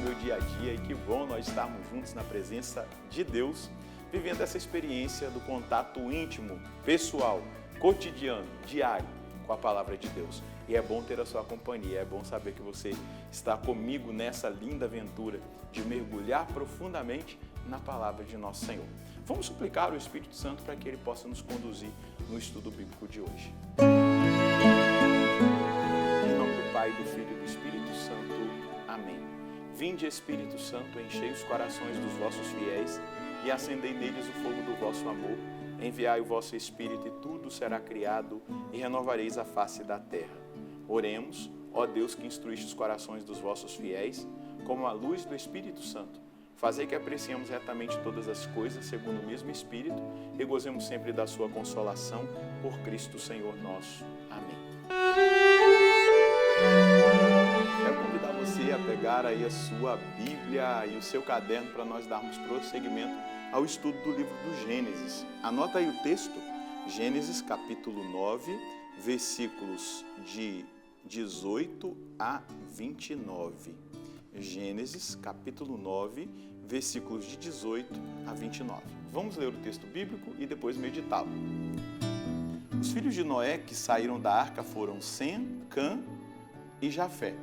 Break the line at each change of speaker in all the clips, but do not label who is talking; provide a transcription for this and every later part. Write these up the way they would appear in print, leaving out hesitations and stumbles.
meu dia a dia e que bom nós estarmos juntos na presença de Deus, vivendo essa experiência do contato íntimo, pessoal, cotidiano, diário com a palavra de Deus. E é bom ter a sua companhia, é bom saber que você está comigo nessa linda aventura de mergulhar profundamente na palavra de nosso Senhor. Vamos suplicar ao Espírito Santo para que Ele possa nos conduzir no estudo bíblico de hoje. Em nome do Pai, do Filho e do Espírito Santo. Amém. Vinde, Espírito Santo, enchei os corações dos vossos fiéis e acendei neles o fogo do vosso amor. Enviai o vosso Espírito e tudo será criado e renovareis a face da terra. Oremos, ó Deus que instruíste os corações dos vossos fiéis, como a luz do Espírito Santo. Fazei que apreciemos retamente todas as coisas, segundo o mesmo Espírito, e gozemos sempre da sua consolação, por Cristo Senhor nosso. Amém. Quero convidar você a pegar aí a sua Bíblia e o seu caderno para nós darmos prosseguimento ao estudo do livro do Gênesis. Anota aí o texto, Gênesis capítulo 9, versículos de 18 a 29. Gênesis capítulo 9, versículos de 18 a 29. Vamos ler o texto bíblico e depois meditá-lo. Os filhos de Noé que saíram da arca foram Sem, Cã e Jafé.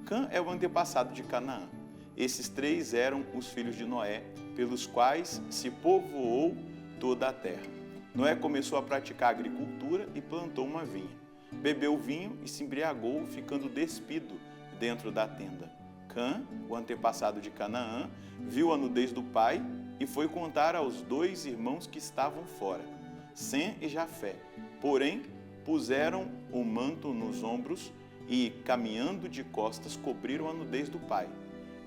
Cã é o antepassado de Canaã. Esses três eram os filhos de Noé, pelos quais se povoou toda a terra. Noé começou a praticar agricultura e plantou uma vinha. Bebeu vinho e se embriagou, ficando despido dentro da tenda. Cã, o antepassado de Canaã, viu a nudez do pai e foi contar aos dois irmãos que estavam fora, Sem e Jafé. Porém, puseram o manto nos ombros e, caminhando de costas, cobriram a nudez do pai.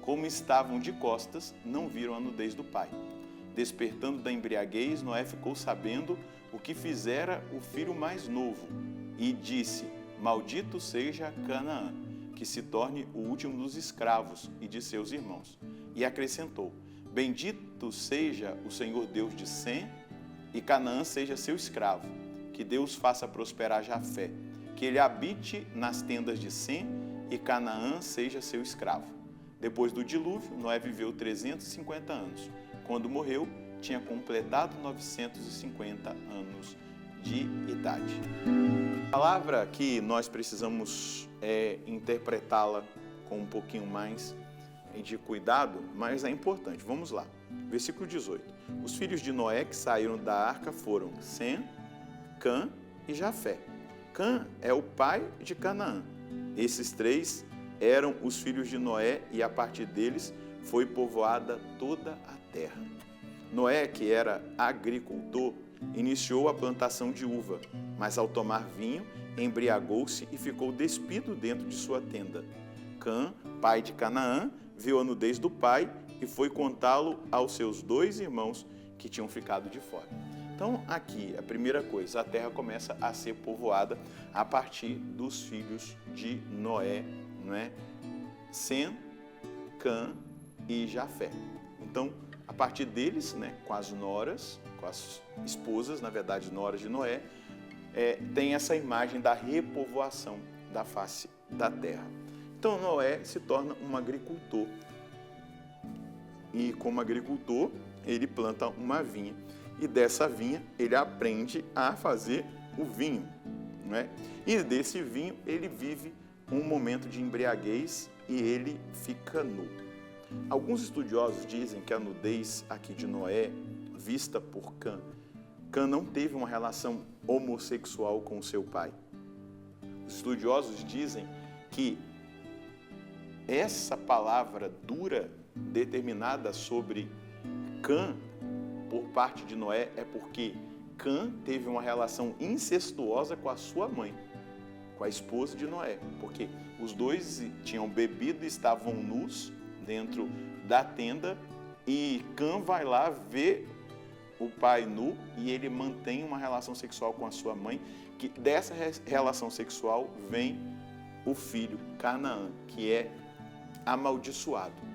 Como estavam de costas, não viram a nudez do pai. Despertando da embriaguez, Noé ficou sabendo o que fizera o filho mais novo e disse: Maldito seja Canaã, que se torne o último dos escravos e de seus irmãos. E acrescentou: Bendito seja o Senhor Deus de Sem, e Canaã seja seu escravo. Que Deus faça prosperar Jafé, que ele habite nas tendas de Sem, e Canaã seja seu escravo. Depois do dilúvio, Noé viveu 350 anos. Quando morreu, tinha completado 950 anos de idade. A palavra que nós precisamos interpretá-la com um pouquinho mais de cuidado, mas é importante. Vamos lá. Versículo 18. Os filhos de Noé que saíram da arca foram Sem, Cã e Jafé. Cã é o pai de Canaã. Esses três eram os filhos de Noé e a partir deles foi povoada toda a terra. Noé, que era agricultor, iniciou a plantação de uva, mas ao tomar vinho, embriagou-se e ficou despido dentro de sua tenda. Cã, pai de Canaã, viu a nudez do pai e foi contá-lo aos seus dois irmãos que tinham ficado de fora. Então, aqui, a primeira coisa, a terra começa a ser povoada a partir dos filhos de Noé, não é? Sem, Cã e Jafé. Então, a partir deles, né, com as noras, com as esposas, na verdade, noras de Noé, tem essa imagem da repovoação da face da terra. Então, Noé se torna um agricultor. E como agricultor, ele planta uma vinha. E dessa vinha, ele aprende a fazer o vinho, não é? E desse vinho, ele vive um momento de embriaguez e ele fica nu. Alguns estudiosos dizem que a nudez aqui de Noé, vista por Cã, Cã não teve uma relação homossexual com o seu pai. Os estudiosos dizem que essa palavra dura, determinada sobre Cã, por parte de Noé, é porque Cã teve uma relação incestuosa com a sua mãe, com a esposa de Noé, porque os dois tinham bebido e estavam nus dentro da tenda e Cã vai lá ver o pai nu e ele mantém uma relação sexual com a sua mãe, que dessa relação sexual vem o filho Canaã, que é amaldiçoado.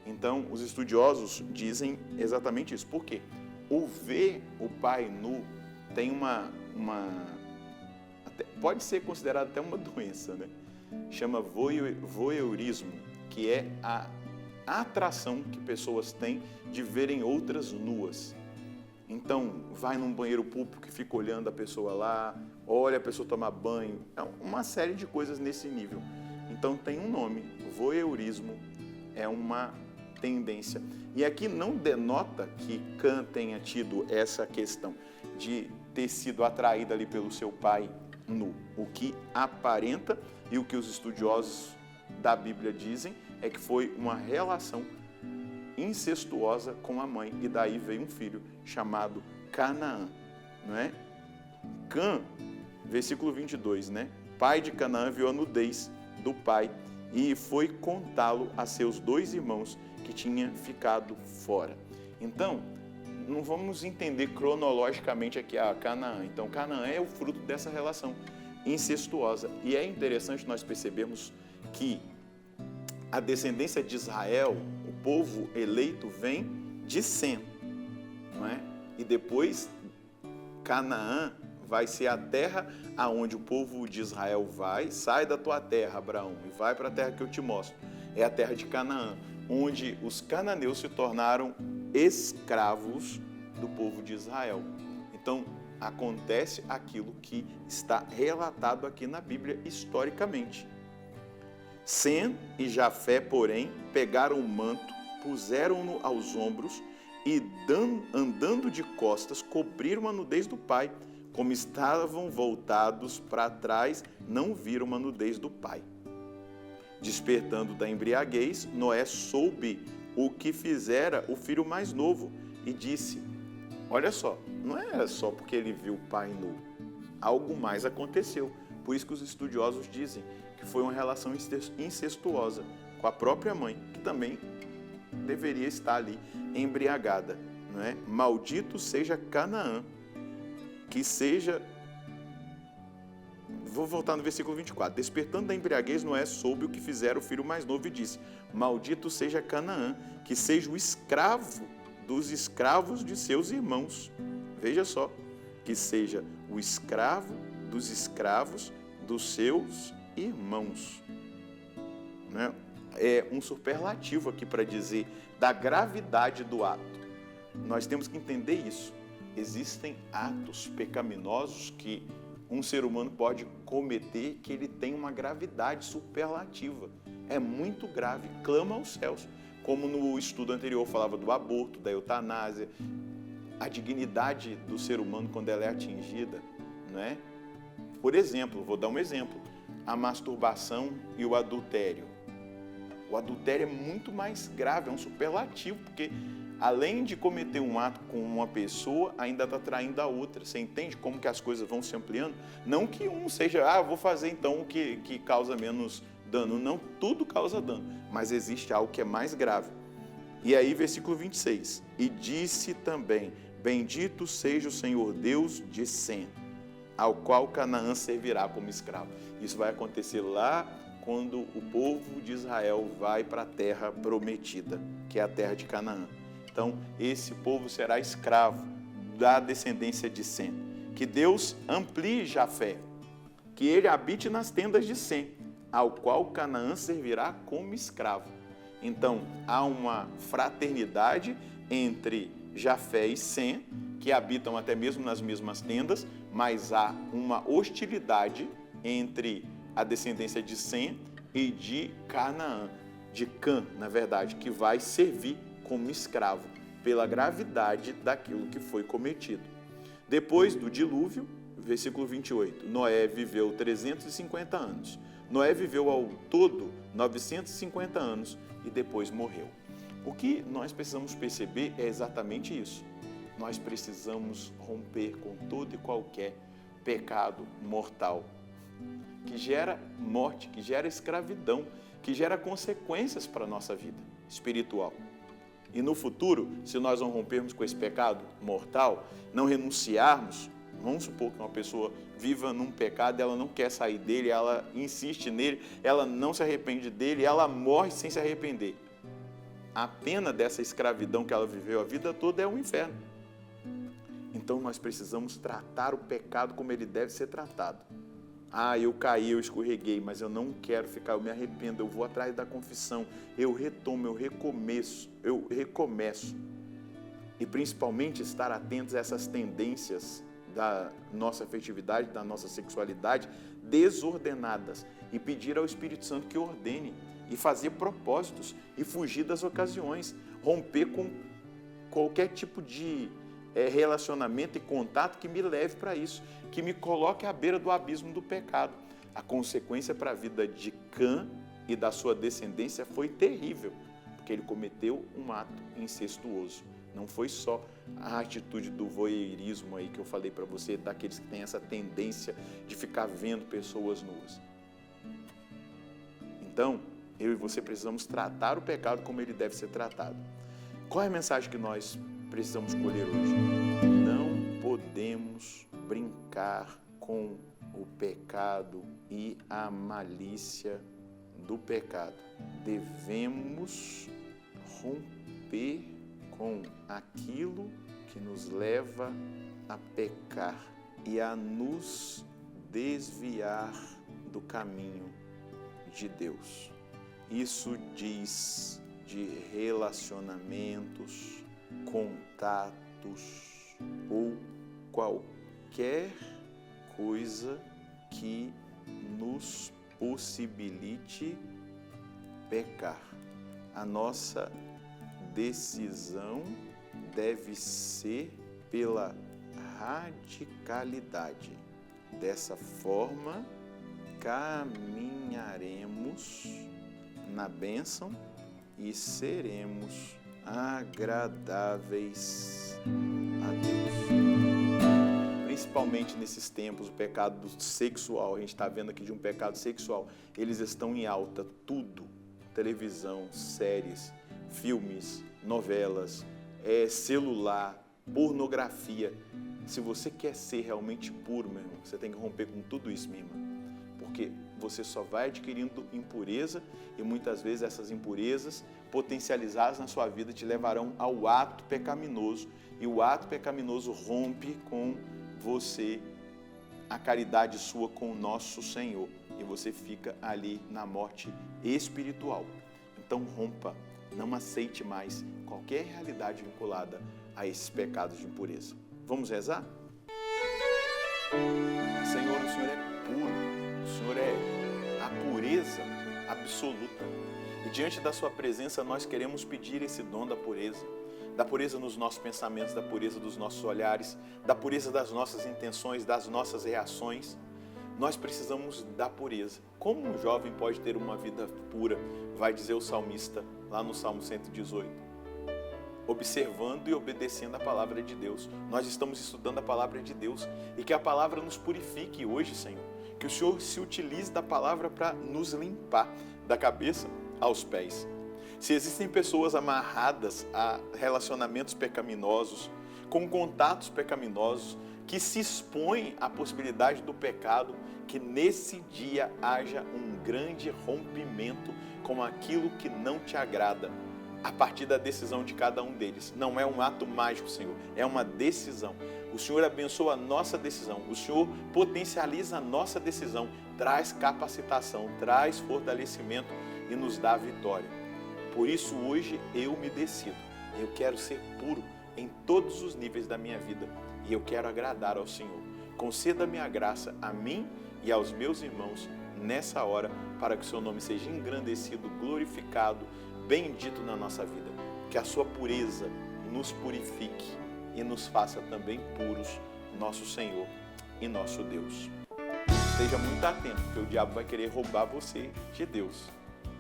Então, os estudiosos dizem exatamente isso. Por quê? O ver o pai nu tem pode ser considerado até uma doença, né? Chama voyeurismo, que é atração que pessoas têm de verem outras nuas. Então, vai num banheiro público e fica olhando a pessoa lá, olha a pessoa tomar banho, é uma série de coisas nesse nível. Então, tem um nome, voyeurismo, é uma tendência. E aqui não denota que Cã tenha tido essa questão de ter sido atraída ali pelo seu pai nu. O que aparenta e o que os estudiosos da Bíblia dizem é que foi uma relação incestuosa com a mãe, e daí veio um filho chamado Canaã, não é? Cã, versículo 22, né? Pai de Canaã viu a nudez do pai e foi contá-lo a seus 2 irmãos que tinha ficado fora. Então, não vamos entender cronologicamente aqui a Canaã. Então, Canaã é o fruto dessa relação incestuosa. E é interessante nós percebermos que a descendência de Israel, o povo eleito, vem de Sem, não é? E depois Canaã vai ser a terra aonde o povo de Israel vai, sai da tua terra, Abraão, e vai para a terra que eu te mostro. É a terra de Canaã, onde os cananeus se tornaram escravos do povo de Israel. Então, acontece aquilo que está relatado aqui na Bíblia historicamente. Sem e Jafé, porém, pegaram o manto, puseram-no aos ombros e, andando de costas, cobriram a nudez do pai. Como estavam voltados para trás, não viram a nudez do pai. Despertando da embriaguez, Noé soube o que fizera o filho mais novo e disse: olha só, não é só porque ele viu o pai nu, algo mais aconteceu. Por isso que os estudiosos dizem que foi uma relação incestuosa com a própria mãe, que também deveria estar ali embriagada, não é? Maldito seja Canaã, que seja... Vou voltar no versículo 24. Despertando da embriaguez, Noé soube o que fizera o filho mais novo e disse: maldito seja Canaã, que seja o escravo dos escravos de seus irmãos. Veja só, que seja o escravo dos escravos dos seus irmãos. Né? É um superlativo aqui para dizer da gravidade do ato. Nós temos que entender isso. Existem atos pecaminosos que um ser humano pode cometer que ele tem uma gravidade superlativa. É muito grave, clama aos céus. Como no estudo anterior falava do aborto, da eutanásia, a dignidade do ser humano quando ela é atingida, não é? Por exemplo, vou dar um exemplo, a masturbação e o adultério. O adultério é muito mais grave, é um superlativo, porque além de cometer um ato com uma pessoa, ainda está traindo a outra. Você entende como que as coisas vão se ampliando? Não que um seja, vou fazer então o que causa menos dano. Não, tudo causa dano, mas existe algo que é mais grave. E aí, versículo 26, e disse também, bendito seja o Senhor Deus de Sem, ao qual Canaã servirá como escravo. Isso vai acontecer lá quando o povo de Israel vai para a terra prometida, que é a terra de Canaã. Então, esse povo será escravo da descendência de Sem. Que Deus amplie Jafé, que ele habite nas tendas de Sem, ao qual Canaã servirá como escravo. Então, há uma fraternidade entre Jafé e Sem, que habitam até mesmo nas mesmas tendas, mas há uma hostilidade entre a descendência de Sem e de Canaã, de Cã, na verdade, que vai servir como escravo pela gravidade daquilo que foi cometido. Depois do dilúvio, versículo 28, Noé viveu 350 anos. Noé viveu ao todo 950 anos e depois morreu. O que nós precisamos perceber é exatamente isso. Nós precisamos romper com todo e qualquer pecado mortal que gera morte, que gera escravidão, que gera consequências para a nossa vida espiritual. E no futuro, se nós não rompermos com esse pecado mortal, não renunciarmos, vamos supor que uma pessoa viva num pecado, ela não quer sair dele, ela insiste nele, ela não se arrepende dele, ela morre sem se arrepender. A pena dessa escravidão que ela viveu a vida toda é o inferno. Então nós precisamos tratar o pecado como ele deve ser tratado. Eu caí, eu escorreguei, mas eu não quero ficar, eu me arrependo, eu vou atrás da confissão, eu retomo, eu recomeço. E principalmente estar atentos a essas tendências da nossa afetividade, da nossa sexualidade desordenadas e pedir ao Espírito Santo que ordene e fazer propósitos e fugir das ocasiões, romper com qualquer tipo de relacionamento e contato que me leve para isso, que me coloque à beira do abismo do pecado. A consequência para a vida de Cã e da sua descendência foi terrível, porque ele cometeu um ato incestuoso. Não foi só a atitude do voyeurismo aí que eu falei para você, daqueles que têm essa tendência de ficar vendo pessoas nuas. Então, eu e você precisamos tratar o pecado como ele deve ser tratado. Qual é a mensagem que nós precisamos colher hoje? Não podemos brincar com o pecado e a malícia do pecado. Devemos romper com aquilo que nos leva a pecar e a nos desviar do caminho de Deus. Isso diz de relacionamentos, contatos ou qualquer coisa que nos possibilite pecar. A nossa decisão deve ser pela radicalidade. Dessa forma, caminharemos na bênção e seremos agradáveis a Deus. Principalmente nesses tempos, o pecado sexual, a gente está vendo aqui de um pecado sexual, eles estão em alta, tudo, televisão, séries, filmes, novelas, celular, pornografia. Se você quer ser realmente puro, meu irmão, você tem que romper com tudo isso, minha irmã. Porque você só vai adquirindo impureza e muitas vezes essas impurezas potencializadas na sua vida te levarão ao ato pecaminoso. E o ato pecaminoso rompe com você, a caridade sua com o nosso Senhor. E você fica ali na morte espiritual. Então rompa. Não aceite mais qualquer realidade vinculada a esses pecados de impureza. Vamos rezar? Senhor, o Senhor é puro, o Senhor é a pureza absoluta. E diante da sua presença nós queremos pedir esse dom da pureza nos nossos pensamentos, da pureza dos nossos olhares, da pureza das nossas intenções, das nossas reações. Nós precisamos da pureza. Como um jovem pode ter uma vida pura? Vai dizer o salmista lá no Salmo 118. Observando e obedecendo a palavra de Deus. Nós estamos estudando a palavra de Deus e que a palavra nos purifique hoje, Senhor. Que o Senhor se utilize da palavra para nos limpar da cabeça aos pés. Se existem pessoas amarradas a relacionamentos pecaminosos, com contatos pecaminosos, que se expõem à possibilidade do pecado, que nesse dia haja um grande rompimento com aquilo que não te agrada, a partir da decisão de cada um deles. Não é um ato mágico, Senhor, é uma decisão. O Senhor abençoa a nossa decisão, o Senhor potencializa a nossa decisão, traz capacitação, traz fortalecimento e nos dá vitória. Por isso hoje eu me decido, eu quero ser puro em todos os níveis da minha vida e eu quero agradar ao Senhor. Conceda-me a graça a mim e aos meus irmãos nessa hora, para que o seu nome seja engrandecido, glorificado, bendito na nossa vida. Que a sua pureza nos purifique e nos faça também puros, nosso Senhor e nosso Deus. Esteja muito atento, porque o diabo vai querer roubar você de Deus.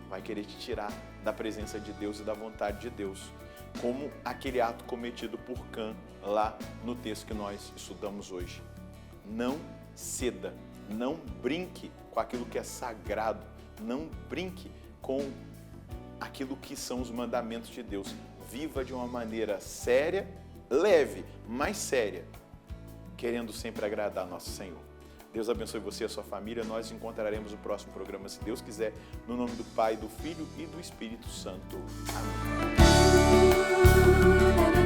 Vai querer te tirar da presença de Deus e da vontade de Deus. Como aquele ato cometido por Cã lá no texto que nós estudamos hoje. Não ceda, não brinque com aquilo que é sagrado, não brinque com aquilo que são os mandamentos de Deus. Viva de uma maneira séria, leve, mas séria, querendo sempre agradar nosso Senhor. Deus abençoe você e a sua família. Nós encontraremos no próximo programa, se Deus quiser, no nome do Pai, do Filho e do Espírito Santo. Amém.